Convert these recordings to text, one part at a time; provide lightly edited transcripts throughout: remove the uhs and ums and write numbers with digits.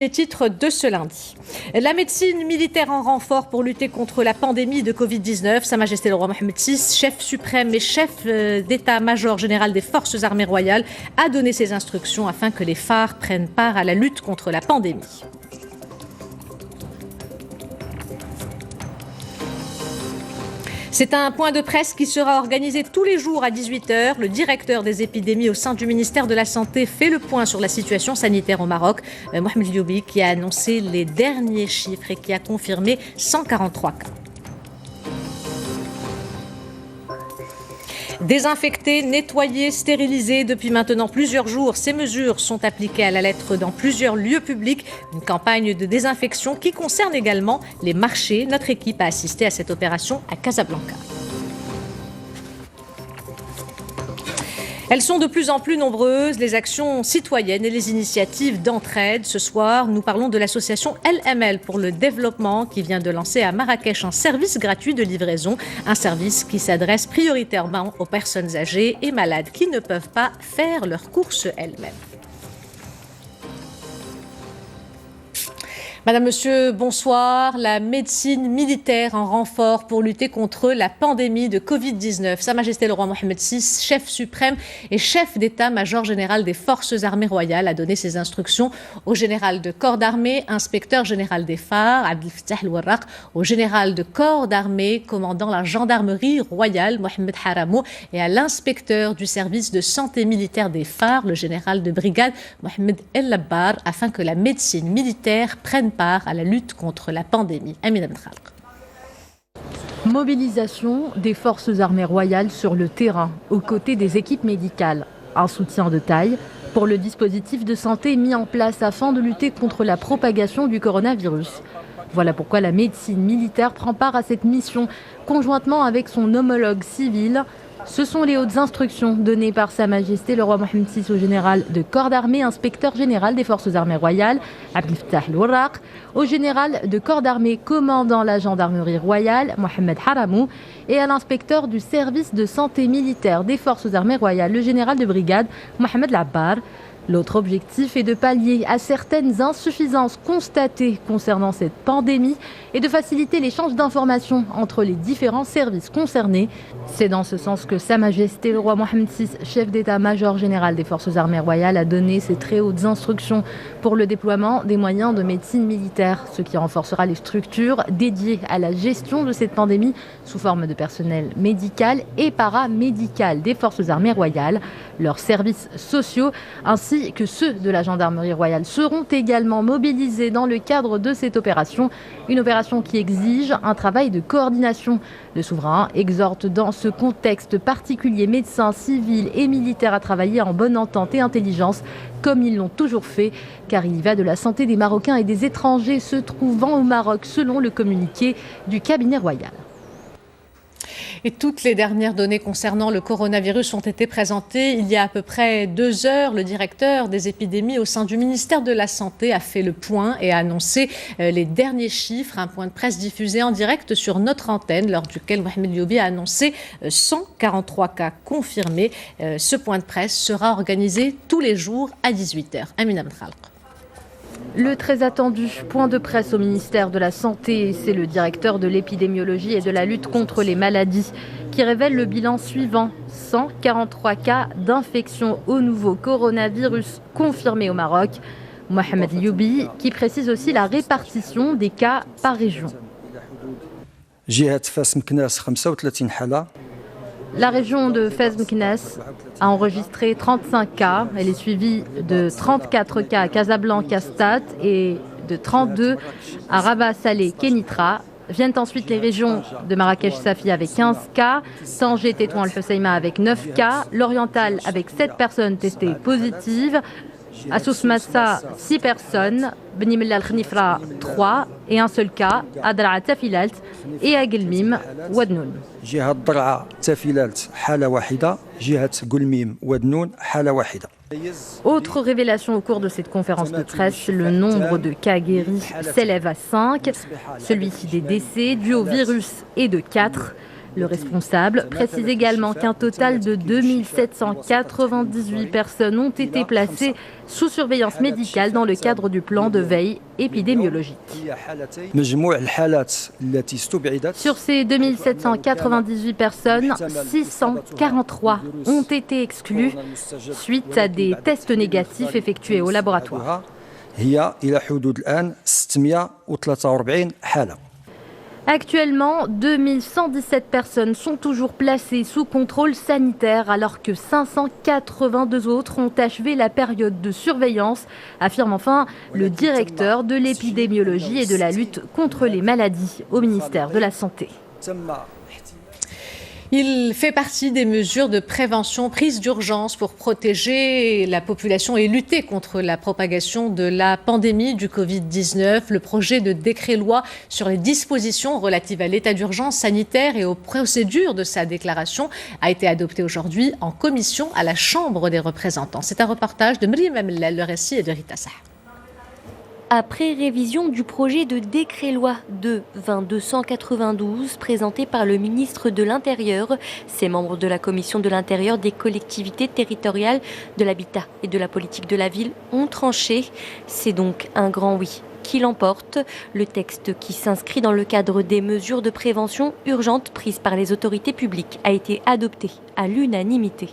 Les titres de ce lundi. La médecine militaire en renfort pour lutter contre la pandémie de Covid-19. Sa Majesté le roi Mohammed VI, chef suprême et chef d'état-major général des forces armées royales, a donné ses instructions afin que les phares prennent part à la lutte contre la pandémie. C'est un point de presse qui sera organisé tous les jours à 18h. Le directeur des épidémies au sein du ministère de la Santé fait le point sur la situation sanitaire au Maroc. Mohamed Lioubi qui a annoncé les derniers chiffres et qui a confirmé 143 cas. Désinfectés, nettoyés, stérilisés depuis maintenant plusieurs jours. Ces mesures sont appliquées à la lettre dans plusieurs lieux publics. Une campagne de désinfection qui concerne également les marchés. Notre équipe a assisté à cette opération à Casablanca. Elles sont de plus en plus nombreuses, les actions citoyennes et les initiatives d'entraide. Ce soir, nous parlons de l'association LML pour le développement qui vient de lancer à Marrakech un service gratuit de livraison. Un service qui s'adresse prioritairement aux personnes âgées et malades qui ne peuvent pas faire leurs courses elles-mêmes. Madame, Monsieur, bonsoir. La médecine militaire en renfort pour lutter contre la pandémie de Covid-19. Sa Majesté le roi Mohammed VI, chef suprême et chef d'état-major général des forces armées royales, a donné ses instructions au général de corps d'armée, inspecteur général des phares, Abdel Fattah El-Warraq, au général de corps d'armée, commandant la gendarmerie royale, Mohamed Haramou, et à l'inspecteur du service de santé militaire des phares, le général de brigade, Mohamed El-Labbar, afin que la médecine militaire prenne part à la lutte contre la pandémie. Amina Bentralq. Mobilisation des forces armées royales sur le terrain, aux côtés des équipes médicales. Un soutien de taille pour le dispositif de santé mis en place afin de lutter contre la propagation du coronavirus. Voilà pourquoi la médecine militaire prend part à cette mission conjointement avec son homologue civil. Ce sont les hautes instructions données par Sa Majesté le roi Mohammed VI au général de corps d'armée, inspecteur général des forces armées royales, Abdel Fattah El-Warraq, au général de corps d'armée commandant la gendarmerie royale, Mohamed Haramou, et à l'inspecteur du service de santé militaire des forces armées royales, le général de brigade, Mohamed El-Labbar. L'autre objectif est de pallier à certaines insuffisances constatées concernant cette pandémie et de faciliter l'échange d'informations entre les différents services concernés. C'est dans ce sens que Sa Majesté le roi Mohammed VI, chef d'état-major général des forces armées royales, a donné ses très hautes instructions pour le déploiement des moyens de médecine militaire, ce qui renforcera les structures dédiées à la gestion de cette pandémie sous forme de personnel médical et paramédical des forces armées royales. Leurs services sociaux ainsi que ceux de la gendarmerie royale seront également mobilisés dans le cadre de cette opération, une opération qui exige un travail de coordination. Le souverain exhorte dans ce contexte particulier médecins, civils et militaires à travailler en bonne entente et intelligence, comme ils l'ont toujours fait, car il y va de la santé des Marocains et des étrangers se trouvant au Maroc, selon le communiqué du cabinet royal. Et toutes les dernières données concernant le coronavirus ont été présentées il y a à peu près 2 heures. Le directeur des épidémies au sein du ministère de la Santé a fait le point et a annoncé les derniers chiffres. Un point de presse diffusé en direct sur notre antenne, lors duquel Mohamed Lioubi a annoncé 143 cas confirmés. Ce point de presse sera organisé tous les jours à 18h. Amina Bentralq. Le très attendu point de presse au ministère de la Santé, c'est le directeur de l'épidémiologie et de la lutte contre les maladies qui révèle le bilan suivant. 143 cas d'infection au nouveau coronavirus confirmés au Maroc. Mohamed Lioubi qui précise aussi la répartition des cas par région. La région de Fès Meknès a enregistré 35 cas. Elle est suivie de 34 cas à Casablanca-Stade et de 32 à Rabat-Salé-Kénitra. Viennent ensuite les régions de Marrakech-Safi avec 15 cas, Tanger, Tétouan, Al-Husseima avec 9 cas, l'Oriental avec 7 personnes testées positives, à Souss-Massa 6 personnes, Beni Mellal Al-Khnifra 3 et un seul cas à Draa Tafilalt et à Guelmim Ouadnoun. Autre révélation au cours de cette conférence de presse, le nombre de cas guéris s'élève à 5. Celui des décès dû au virus est de 4. Le responsable précise également qu'un total de 2798 personnes ont été placées sous surveillance médicale dans le cadre du plan de veille épidémiologique. Sur ces 2798 personnes, 643 ont été exclues suite à des tests négatifs effectués au laboratoire. Actuellement, 2117 personnes sont toujours placées sous contrôle sanitaire alors que 582 autres ont achevé la période de surveillance, affirme enfin le directeur de l'épidémiologie et de la lutte contre les maladies au ministère de la Santé. Il fait partie des mesures de prévention prises d'urgence pour protéger la population et lutter contre la propagation de la pandémie du Covid-19. Le projet de décret-loi sur les dispositions relatives à l'état d'urgence sanitaire et aux procédures de sa déclaration a été adopté aujourd'hui en commission à la Chambre des représentants. C'est un reportage de Mriem Amellal, le récit est de Rita Sah. Après révision du projet de décret-loi 2-2292 présenté par le ministre de l'Intérieur, ces membres de la Commission de l'Intérieur, des collectivités territoriales, de l'habitat et de la politique de la ville ont tranché. C'est donc un grand oui qui l'emporte. Le texte qui s'inscrit dans le cadre des mesures de prévention urgentes prises par les autorités publiques a été adopté à l'unanimité.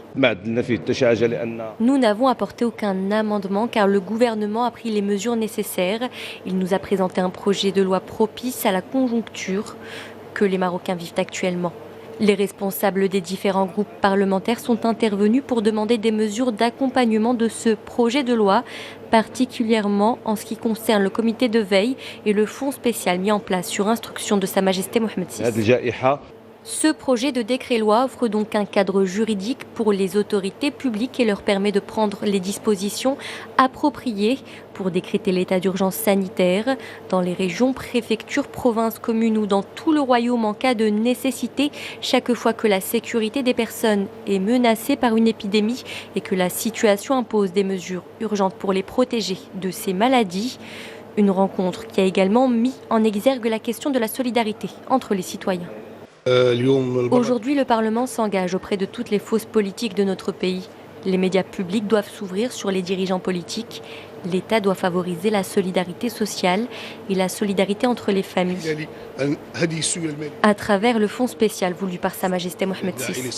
Nous n'avons apporté aucun amendement car le gouvernement a pris les mesures nécessaires. Il nous a présenté un projet de loi propice à la conjoncture que les Marocains vivent actuellement. Les responsables des différents groupes parlementaires sont intervenus pour demander des mesures d'accompagnement de ce projet de loi, particulièrement en ce qui concerne le comité de veille et le fonds spécial mis en place sur instruction de Sa Majesté Mohamed VI. Ce projet de décret-loi offre donc un cadre juridique pour les autorités publiques et leur permet de prendre les dispositions appropriées pour décréter l'état d'urgence sanitaire dans les régions, préfectures, provinces, communes ou dans tout le royaume en cas de nécessité, chaque fois que la sécurité des personnes est menacée par une épidémie et que la situation impose des mesures urgentes pour les protéger de ces maladies. Une rencontre qui a également mis en exergue la question de la solidarité entre les citoyens. Aujourd'hui, le Parlement s'engage auprès de toutes les fausses politiques de notre pays. Les médias publics doivent s'ouvrir sur les dirigeants politiques. L'État doit favoriser la solidarité sociale et la solidarité entre les familles. À travers le fonds spécial voulu par Sa Majesté Mohamed VI.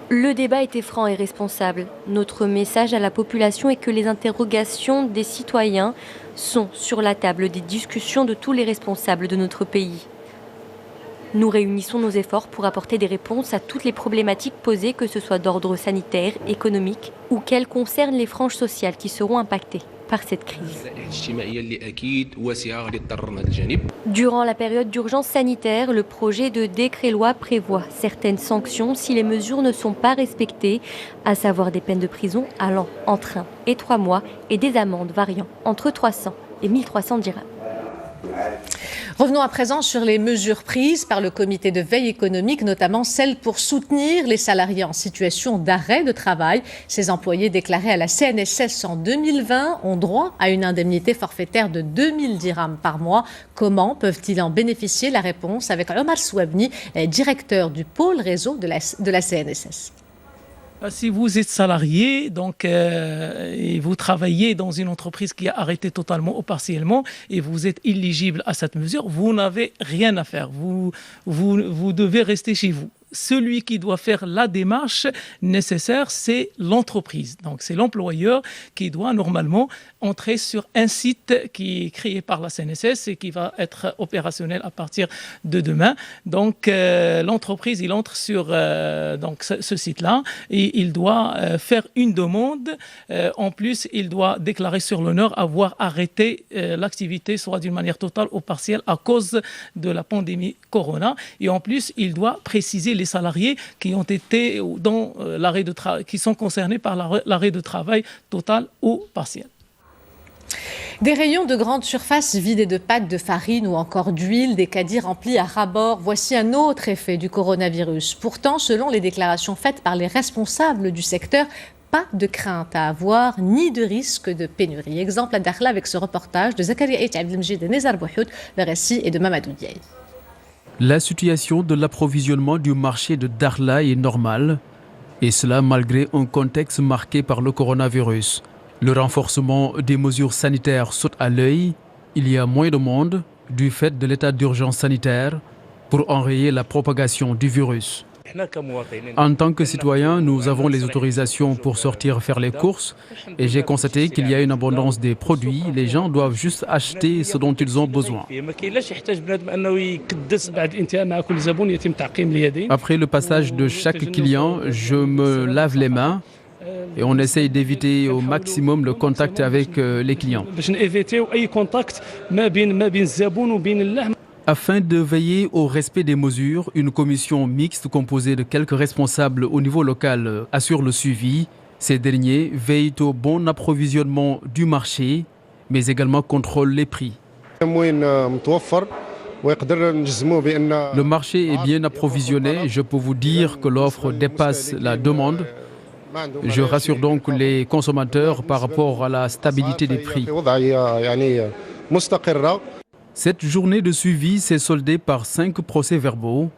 Le débat était franc et responsable. Notre message à la population est que les interrogations des citoyens sont sur la table des discussions de tous les responsables de notre pays. Nous réunissons nos efforts pour apporter des réponses à toutes les problématiques posées, que ce soit d'ordre sanitaire, économique ou qu'elles concernent les franges sociales qui seront impactées par cette crise. Durant la période d'urgence sanitaire, le projet de décret-loi prévoit certaines sanctions si les mesures ne sont pas respectées, à savoir des peines de prison allant entre 1 et 3 mois et des amendes variant entre 300 et 1300 dirhams. Revenons à présent sur les mesures prises par le comité de veille économique, notamment celles pour soutenir les salariés en situation d'arrêt de travail. Ces employés déclarés à la CNSS en 2020 ont droit à une indemnité forfaitaire de 2000 dirhams par mois. Comment peuvent-ils en bénéficier? La réponse avec Omar Souabni, directeur du pôle réseau de la CNSS. Si vous êtes salarié et vous travaillez dans une entreprise qui a arrêté totalement ou partiellement et vous êtes éligible à cette mesure, vous n'avez rien à faire. Vous devez rester chez vous. Celui qui doit faire la démarche nécessaire, c'est l'entreprise. Donc, c'est l'employeur qui doit normalement entrer sur un site qui est créé par la CNSS et qui va être opérationnel à partir de demain. Donc, l'entreprise, il entre sur ce site-là et il doit faire une demande. En plus, il doit déclarer sur l'honneur avoir arrêté l'activité, soit d'une manière totale ou partielle, à cause de la pandémie Corona. Et en plus, il doit préciser les salariés qui ont été dans l'arrêt de travail, qui sont concernés par l'arrêt de travail total ou partiel. Des rayons de grande surface vidés de pâtes, de farine ou encore d'huile, des caddies remplis à ras-bord, voici un autre effet du coronavirus. Pourtant, selon les déclarations faites par les responsables du secteur, pas de crainte à avoir, ni de risque de pénurie. Exemple à Dakhla avec ce reportage de Zakaria Ait Abdelmjid et Nizar Bouhoud, le récit est de Mamadou Diaye. La situation de l'approvisionnement du marché de Dakhla est normale, et cela malgré un contexte marqué par le coronavirus. Le renforcement des mesures sanitaires saute à l'œil. Il y a moins de monde du fait de l'état d'urgence sanitaire pour enrayer la propagation du virus. En tant que citoyen, nous avons les autorisations pour sortir faire les courses et j'ai constaté qu'il y a une abondance des produits. Les gens doivent juste acheter ce dont ils ont besoin. Après le passage de chaque client, je me lave les mains et on essaye d'éviter au maximum le contact avec les clients. Afin de veiller au respect des mesures, une commission mixte composée de quelques responsables au niveau local assure le suivi. Ces derniers veillent au bon approvisionnement du marché, mais également contrôlent les prix. Le marché est bien approvisionné. Je peux vous dire que l'offre dépasse la demande. Je rassure donc les consommateurs par rapport à la stabilité des prix. Cette journée de suivi s'est soldée par 5 procès-verbaux,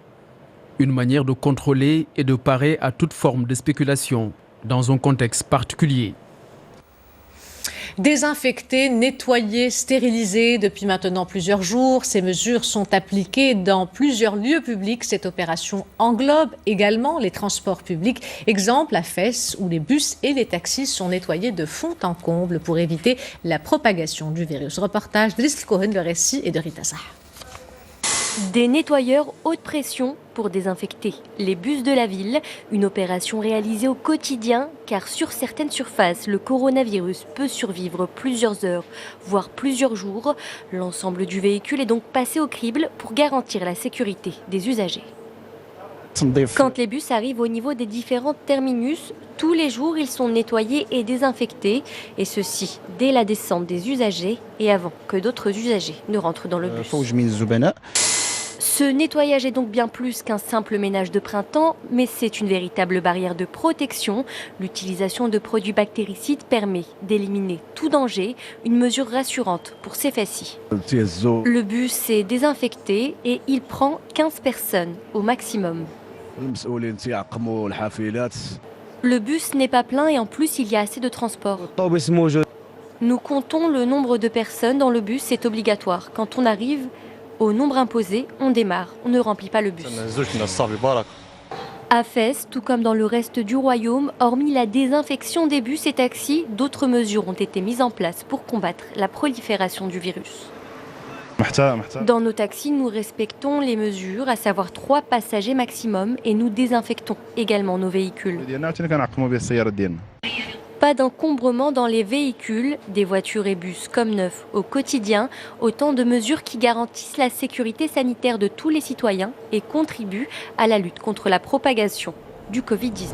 une manière de contrôler et de parer à toute forme de spéculation dans un contexte particulier. Désinfectés, nettoyés, stérilisés depuis maintenant plusieurs jours. Ces mesures sont appliquées dans plusieurs lieux publics. Cette opération englobe également les transports publics. Exemple à Fès, où les bus et les taxis sont nettoyés de fond en comble pour éviter la propagation du virus. Reportage de Lysl Cohen, le récit et de Rita Sah. Des nettoyeurs haute pression pour désinfecter les bus de la ville. Une opération réalisée au quotidien car sur certaines surfaces, le coronavirus peut survivre plusieurs heures, voire plusieurs jours. L'ensemble du véhicule est donc passé au crible pour garantir la sécurité des usagers. Quand les bus arrivent au niveau des différents terminus, tous les jours, ils sont nettoyés et désinfectés. Et ceci dès la descente des usagers et avant que d'autres usagers ne rentrent dans le bus. Ce nettoyage est donc bien plus qu'un simple ménage de printemps, mais c'est une véritable barrière de protection. L'utilisation de produits bactéricides permet d'éliminer tout danger, une mesure rassurante pour ces fascis. Le bus est désinfecté et il prend 15 personnes au maximum. Le bus n'est pas plein et en plus il y a assez de transport. Nous comptons le nombre de personnes dans le bus, c'est obligatoire. Quand on arrive au nombre imposé, on démarre, on ne remplit pas le bus. À Fès, tout comme dans le reste du royaume, hormis la désinfection des bus et taxis, d'autres mesures ont été mises en place pour combattre la prolifération du virus. Dans nos taxis, nous respectons les mesures, à savoir 3 passagers maximum, et nous désinfectons également nos véhicules. Pas d'encombrement dans les véhicules, des voitures et bus comme neufs au quotidien, autant de mesures qui garantissent la sécurité sanitaire de tous les citoyens et contribuent à la lutte contre la propagation du Covid-19.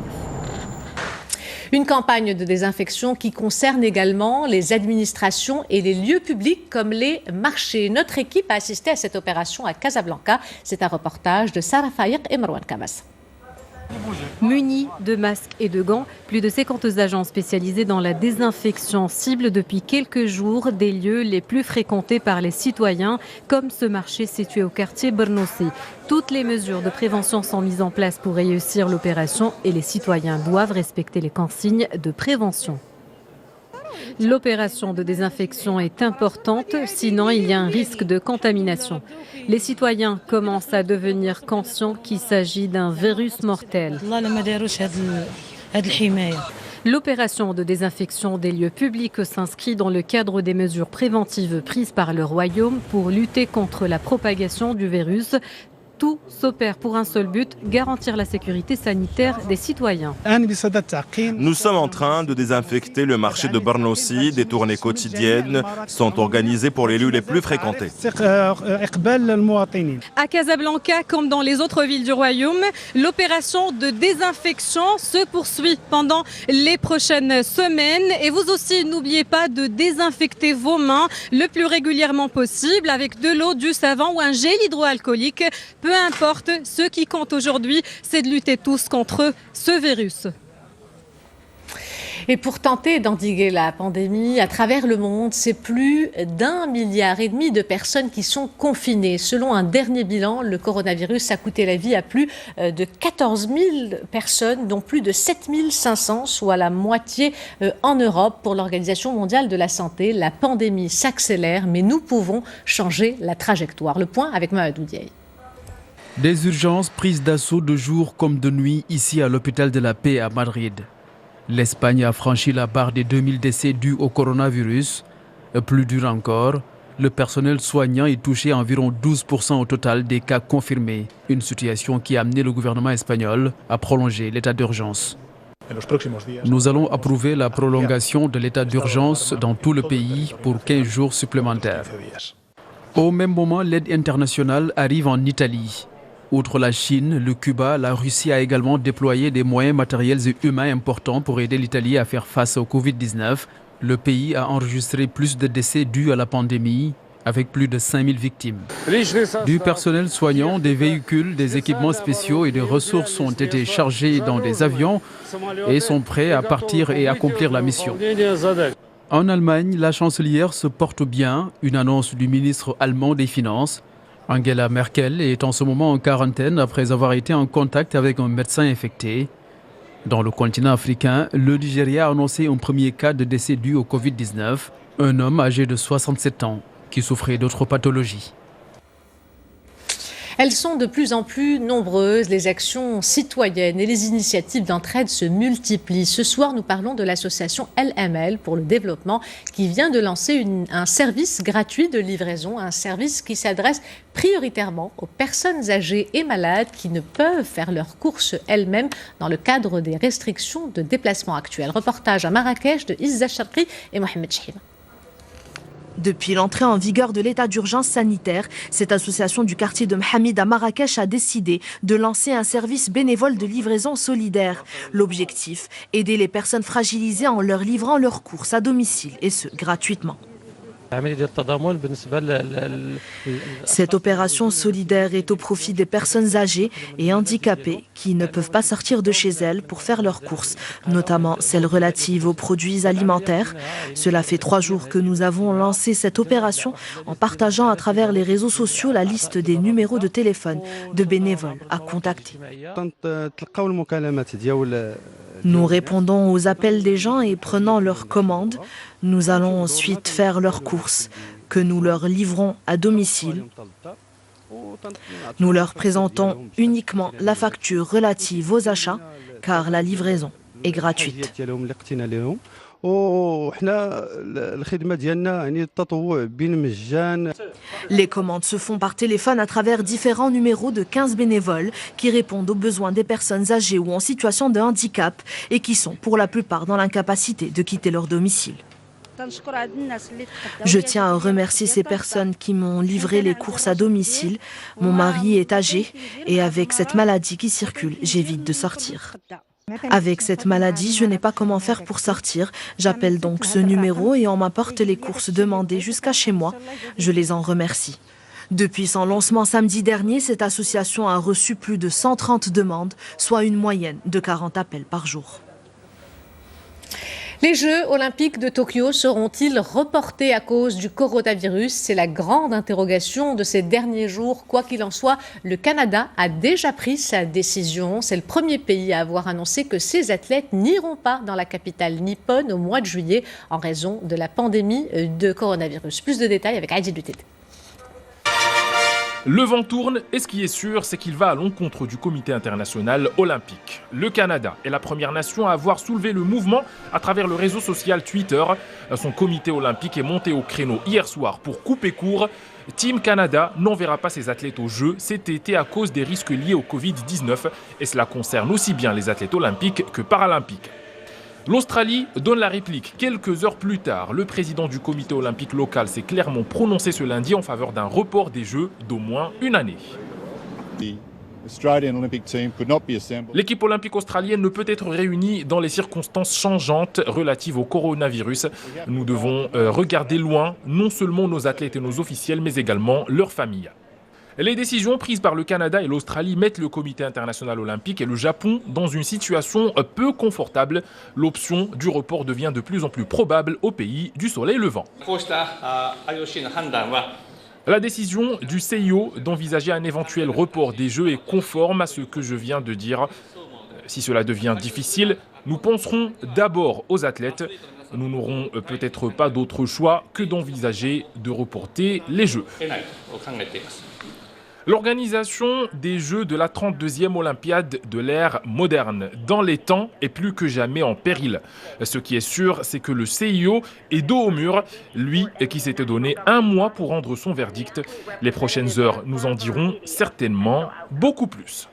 Une campagne de désinfection qui concerne également les administrations et les lieux publics comme les marchés. Notre équipe a assisté à cette opération à Casablanca. C'est un reportage de Sarah Faïq et Marwan Kamas. Munis de masques et de gants, plus de 50 agents spécialisés dans la désinfection ciblent depuis quelques jours des lieux les plus fréquentés par les citoyens, comme ce marché situé au quartier Bernossi. Toutes les mesures de prévention sont mises en place pour réussir l'opération et les citoyens doivent respecter les consignes de prévention. L'opération de désinfection est importante, sinon il y a un risque de contamination. Les citoyens commencent à devenir conscients qu'il s'agit d'un virus mortel. L'opération de désinfection des lieux publics s'inscrit dans le cadre des mesures préventives prises par le Royaume pour lutter contre la propagation du virus. Tout s'opère pour un seul but, garantir la sécurité sanitaire des citoyens. Nous sommes en train de désinfecter le marché de Bernossi. Des tournées quotidiennes sont organisées pour les lieux les plus fréquentés. À Casablanca, comme dans les autres villes du Royaume, l'opération de désinfection se poursuit pendant les prochaines semaines. Et vous aussi, n'oubliez pas de désinfecter vos mains le plus régulièrement possible avec de l'eau, du savon ou un gel hydroalcoolique. Peu importe, ce qui compte aujourd'hui, c'est de lutter tous contre ce virus. Et pour tenter d'endiguer la pandémie, à travers le monde, c'est plus d'1,5 milliard de personnes qui sont confinées. Selon un dernier bilan, le coronavirus a coûté la vie à plus de 14 000 personnes, dont plus de 7 500, soit la moitié en Europe. Pour l'Organisation mondiale de la santé, la pandémie s'accélère, mais nous pouvons changer la trajectoire. Le point avec Mamadou Diaye. Des urgences prises d'assaut de jour comme de nuit ici à l'hôpital de la Paix à Madrid. L'Espagne a franchi la barre des 2000 décès dus au coronavirus. Plus dur encore, le personnel soignant est touché à environ 12% au total des cas confirmés. Une situation qui a amené le gouvernement espagnol à prolonger l'état d'urgence. Nous allons approuver la prolongation de l'état d'urgence dans tout le pays pour 15 jours supplémentaires. Au même moment, l'aide internationale arrive en Italie. Outre la Chine, le Cuba, la Russie a également déployé des moyens matériels et humains importants pour aider l'Italie à faire face au Covid-19. Le pays a enregistré plus de décès dus à la pandémie, avec plus de 5000 victimes. Du personnel soignant, des véhicules, des équipements spéciaux et des ressources ont été chargés dans des avions et sont prêts à partir et accomplir la mission. En Allemagne, la chancelière se porte bien, une annonce du ministre allemand des Finances. Angela Merkel est en ce moment en quarantaine après avoir été en contact avec un médecin infecté. Dans le continent africain, le Nigeria a annoncé un premier cas de décès dû au Covid-19, un homme âgé de 67 ans qui souffrait d'autres pathologies. Elles sont de plus en plus nombreuses, les actions citoyennes et les initiatives d'entraide se multiplient. Ce soir, nous parlons de l'association LML pour le développement qui vient de lancer un service gratuit de livraison, un service qui s'adresse prioritairement aux personnes âgées et malades qui ne peuvent faire leurs courses elles-mêmes dans le cadre des restrictions de déplacement actuelles. Reportage à Marrakech de Izza Charqi et Mohamed Chihima. Depuis l'entrée en vigueur de l'état d'urgence sanitaire, cette association du quartier de Mohammed à Marrakech a décidé de lancer un service bénévole de livraison solidaire. L'objectif, aider les personnes fragilisées en leur livrant leurs courses à domicile, et ce, gratuitement. Cette opération solidaire est au profit des personnes âgées et handicapées qui ne peuvent pas sortir de chez elles pour faire leurs courses, notamment celles relatives aux produits alimentaires. Cela fait 3 jours que nous avons lancé cette opération en partageant à travers les réseaux sociaux la liste des numéros de téléphone de bénévoles à contacter. Nous répondons aux appels des gens et prenons leurs commandes. Nous allons ensuite faire leurs courses, que nous leur livrons à domicile. Nous leur présentons uniquement la facture relative aux achats, car la livraison est gratuite. Les commandes se font par téléphone à travers différents numéros de 15 bénévoles qui répondent aux besoins des personnes âgées ou en situation de handicap et qui sont pour la plupart dans l'incapacité de quitter leur domicile. Je tiens à remercier ces personnes qui m'ont livré les courses à domicile. Mon mari est âgé et avec cette maladie qui circule, j'évite de sortir. Avec cette maladie, je n'ai pas comment faire pour sortir. J'appelle donc ce numéro et on m'apporte les courses demandées jusqu'à chez moi. Je les en remercie. Depuis son lancement samedi dernier, cette association a reçu plus de 130 demandes, soit une moyenne de 40 appels par jour. Les Jeux olympiques de Tokyo seront-ils reportés à cause du coronavirus? C'est la grande interrogation de ces derniers jours. Quoi qu'il en soit, le Canada a déjà pris sa décision. C'est le premier pays à avoir annoncé que ses athlètes n'iront pas dans la capitale nippone au mois de juillet en raison de la pandémie de coronavirus. Plus de détails avec Adji Dutet. Le vent tourne et ce qui est sûr, c'est qu'il va à l'encontre du comité international olympique. Le Canada est la première nation à avoir soulevé le mouvement à travers le réseau social Twitter. Son comité olympique est monté au créneau hier soir pour couper court. Team Canada n'enverra pas ses athlètes aux Jeux cet été à cause des risques liés au Covid-19 et cela concerne aussi bien les athlètes olympiques que paralympiques. L'Australie donne la réplique. Quelques heures plus tard, le président du comité olympique local s'est clairement prononcé ce lundi en faveur d'un report des Jeux d'au moins une année. L'équipe olympique australienne ne peut être réunie dans les circonstances changeantes relatives au coronavirus. Nous devons regarder loin, non seulement nos athlètes et nos officiels, mais également leurs familles. Les décisions prises par le Canada et l'Australie mettent le Comité international olympique et le Japon dans une situation peu confortable. L'option du report devient de plus en plus probable au pays du soleil levant. La décision du CIO d'envisager un éventuel report des Jeux est conforme à ce que je viens de dire. Si cela devient difficile, nous penserons d'abord aux athlètes. Nous n'aurons peut-être pas d'autre choix que d'envisager de reporter les Jeux. L'organisation des Jeux de la 32e Olympiade de l'ère moderne dans les temps est plus que jamais en péril. Ce qui est sûr, c'est que le CIO est dos au mur, lui qui s'était donné 1 mois pour rendre son verdict. Les prochaines heures nous en diront certainement beaucoup plus.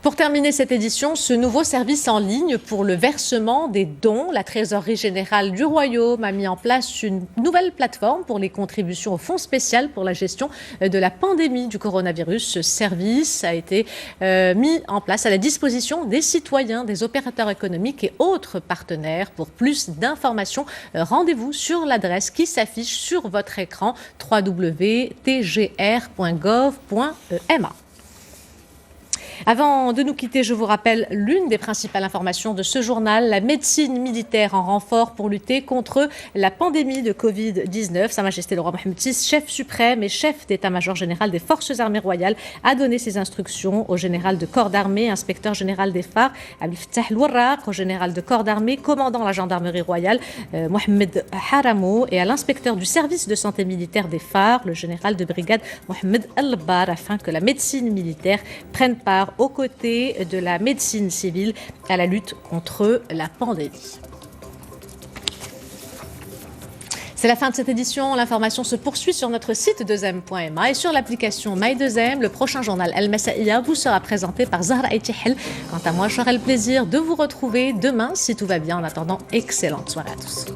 Pour terminer cette édition, ce nouveau service en ligne pour le versement des dons, la Trésorerie générale du Royaume a mis en place une nouvelle plateforme pour les contributions au Fonds spécial pour la gestion de la pandémie du coronavirus. Ce service a été mis en place à la disposition des citoyens, des opérateurs économiques et autres partenaires. Pour plus d'informations, rendez-vous sur l'adresse qui s'affiche sur votre écran www.tgr.gov.ma. Avant de nous quitter, je vous rappelle l'une des principales informations de ce journal. La médecine militaire en renfort pour lutter contre la pandémie de Covid-19. Sa Majesté le roi Mohammed VI, chef suprême et chef d'état-major général des forces armées royales, a donné ses instructions au général de corps d'armée, inspecteur général des phares, Abdel Fattah El-Warraq, au général de corps d'armée, commandant la gendarmerie royale, Mohamed Haramou, et à l'inspecteur du service de santé militaire des phares, le général de brigade Mohamed El-Bar, afin que la médecine militaire prenne part aux côtés de la médecine civile à la lutte contre la pandémie. C'est la fin de cette édition. L'information se poursuit sur notre site 2m.ma et sur l'application My2M. Le prochain journal El Massaïa vous sera présenté par Zahra Etihel. Quant à moi, j'aurai le plaisir de vous retrouver demain si tout va bien. En attendant, excellente soirée à tous.